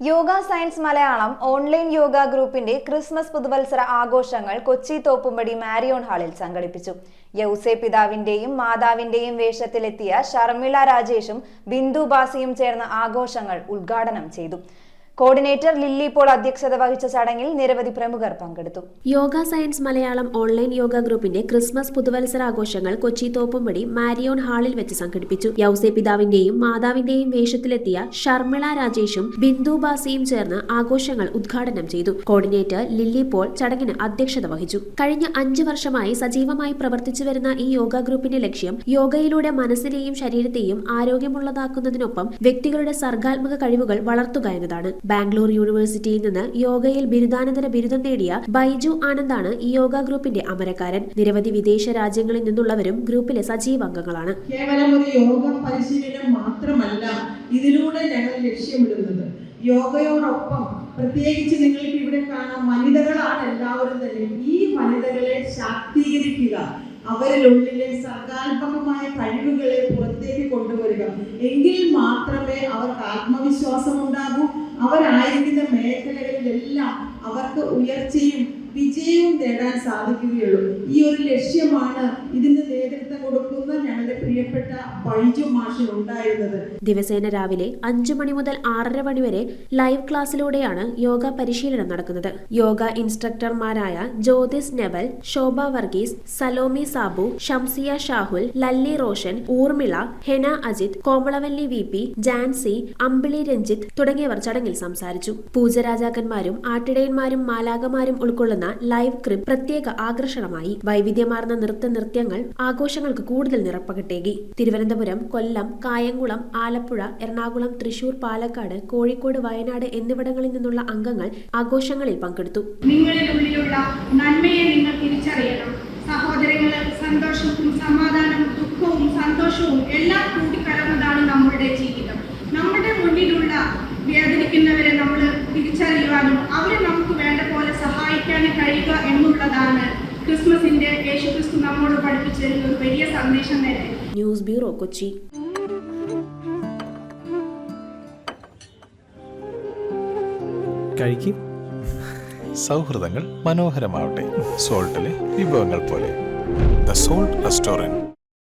Yoga science Malayalam online yoga ഗ്രൂപ്പിന്റെ Christmas പുതുവത്സര ആഘോഷങ്ങൾ കൊച്ചി തോപ്പുംപടി മാരിയോൺ ഹാളിൽ സംഘടിപ്പിച്ചു. യൗസേ പിതാവിന്റെയും മാതാവിന്റെയും വേഷത്തിലെത്തിയ ഷർമിള രാജേഷും ബിന്ദു ബാസിയും ചേർന്ന് ആഘോഷങ്ങൾ ഉദ്ഘാടനം ചെയ്തു. കോർഡിനേറ്റർ ലില്ലി പോൾ അധ്യക്ഷത വഹിച്ച ചടങ്ങിൽ നിരവധി പ്രമുഖർ പങ്കെടുത്തു. യോഗ സയൻസ് മലയാളം ഓൺലൈൻ യോഗ ഗ്രൂപ്പിന്റെ ക്രിസ്മസ് പുതുവത്സരാഘോഷങ്ങൾ കൊച്ചി തോപ്പുംപടി മാരിയോൺ ഹാളിൽ വെച്ച് സംഘടിപ്പിച്ചു. യൗസേ പിതാവിന്റെയും മാതാവിന്റെയും വേഷത്തിലെത്തിയ ഷർമിള രാജേഷും ബിന്ദു ബാസിയും ചേർന്ന് ആഘോഷങ്ങൾ ഉദ്ഘാടനം ചെയ്തു. കോർഡിനേറ്റർ ലില്ലി പോൾ ചടങ്ങിന് അധ്യക്ഷത വഹിച്ചു. കഴിഞ്ഞ 5 വർഷമായി സജീവമായി പ്രവർത്തിച്ചു വരുന്ന ഈ യോഗ ഗ്രൂപ്പിന്റെ ലക്ഷ്യം യോഗയിലൂടെ മനസ്സിനെയും ശരീരത്തെയും ആരോഗ്യമുള്ളതാക്കുന്നതിനൊപ്പം വ്യക്തികളുടെ സർഗാത്മക കഴിവുകൾ വളർത്തുക എന്നതാണ്. ബാംഗ്ലൂർ യൂണിവേഴ്സിറ്റിയിൽ നിന്ന് യോഗയിൽ ബിരുദാനന്തര ബിരുദം നേടിയ ബൈജു ആനന്ദാണ് ഈ യോഗ ഗ്രൂപ്പിന്റെ അമരക്കാരൻ. നിരവധി വിദേശ രാജ്യങ്ങളിൽ നിന്നുള്ളവരും ഗ്രൂപ്പിലെ സജീവ അംഗങ്ങളാണ്. കേവലം ഒരു യോഗ പരിശീലനം മാത്രമല്ല ഇതിലൂടെ ഞങ്ങൾ ലക്ഷ്യമിടുന്നത്. യോഗയോടൊപ്പം പ്രത്യേകിച്ച് നിങ്ങൾക്ക് ഇവിടെ കാണാം, വനിതകളാണ് എല്ലാവരും തന്നെ. ഈ വനിതകളെ ശാക്തീകരിക്കുക, അവരിലുള്ളിലെ സർഗാത്മകമായ കഴിവുകളെ പുറത്തേക്ക് കൊണ്ടുവരിക. എങ്കിൽ മാത്രമേ അവർക്ക് ആത്മവിശ്വാസം ഉണ്ടാകൂ. അവരായിരിക്കുന്ന മേഖലകളിലെല്ലാം അവർക്ക് ഉയർച്ചയും വിജയവും നേടാൻ സാധിക്കുകയുള്ളൂ. ഈ ഒരു ലക്ഷ്യമാണ് ഇതിന് നേതൃത്വം കൊടുക്കുന്ന ഞങ്ങളുടെ പ്രിയപ്പെട്ട ബൈജു മാഷിൽ ഉണ്ടായിരുന്നത്. ദിവസേന രാവിലെ 5 മണി മുതൽ 6:30 മണി വരെ ലൈവ് ക്ലാസ്സിലൂടെയാണ് യോഗ പരിശീലനം നടക്കുന്നത്. യോഗ ഇൻസ്ട്രക്ടർമാരായ ജ്യോതിസ് നെവൽ, ശോഭ വർഗീസ്, സലോമി സാബു, ഷംസിയ ഷാഹുൽ, ലല്ലി റോഷൻ, ഊർമിള, ഹെന അജിത്, കോമളവല്ലി VP, ജാൻസി, അമ്പിളി രഞ്ജിത്ത് തുടങ്ങിയവർ ചടങ്ങിൽ സംസാരിച്ചു. പൂജരാജാക്കന്മാരും ആട്ടിടയന്മാരും മാലാകമാരും ഉൾക്കൊള്ളുന്ന ലൈവ് ക്രിപ്പ് പ്രത്യേക ആകർഷണമായി. വൈവിധ്യമാർന്ന നൃത്യങ്ങൾ ആഘോഷങ്ങൾക്ക് കൂടുതൽ നിറപ്പകിട്ടേകി. തിരുവനന്തപുരം, കൊല്ലം, കായംകുളം, ആലപ്പുഴ, എറണാകുളം, തൃശൂർ, പാലക്കാട്, കോഴിക്കോട്, വയനാട് എന്നിവിടങ്ങളിൽ നിന്നുള്ള അംഗങ്ങൾ ആഘോഷങ്ങളിൽ പങ്കെടുത്തു. നിങ്ങളിലുള്ളിലുള്ള നന്മയെ നിങ്ങൾ തിരിച്ചറിയണം. സഹോദരങ്ങളിൽ സന്തോഷവും സമാധാനവും ദുഃഖവും സന്തോഷവും എല്ലാം കൂടിക്കലർന്നതാണ് നമ്മുടെ ജീവിതം. നമ്മുടെ മുന്നിലുള്ള വേദനിക്കുന്നവരെ നമ്മൾ തിരിച്ചറിയുവാനും അവരെ നമുക്ക് വേണ്ട പോലെ സഹായിക്കാനും കഴിയുക എന്നുള്ളതാണ് ക്രിസ്മസിന്റെ യേശുക്രിസ്തു നമ്മോട് പഠിപ്പിച്ചിരുന്ന ഒരു വലിയ സന്ദേശം തന്നെ. News bureau, Kochi. കഴിക്കും സൗഹൃദങ്ങൾ മനോഹരമാവട്ടെ. സോൾട്ടിലെ വിഭവങ്ങൾ പോലെ. The salt restaurant.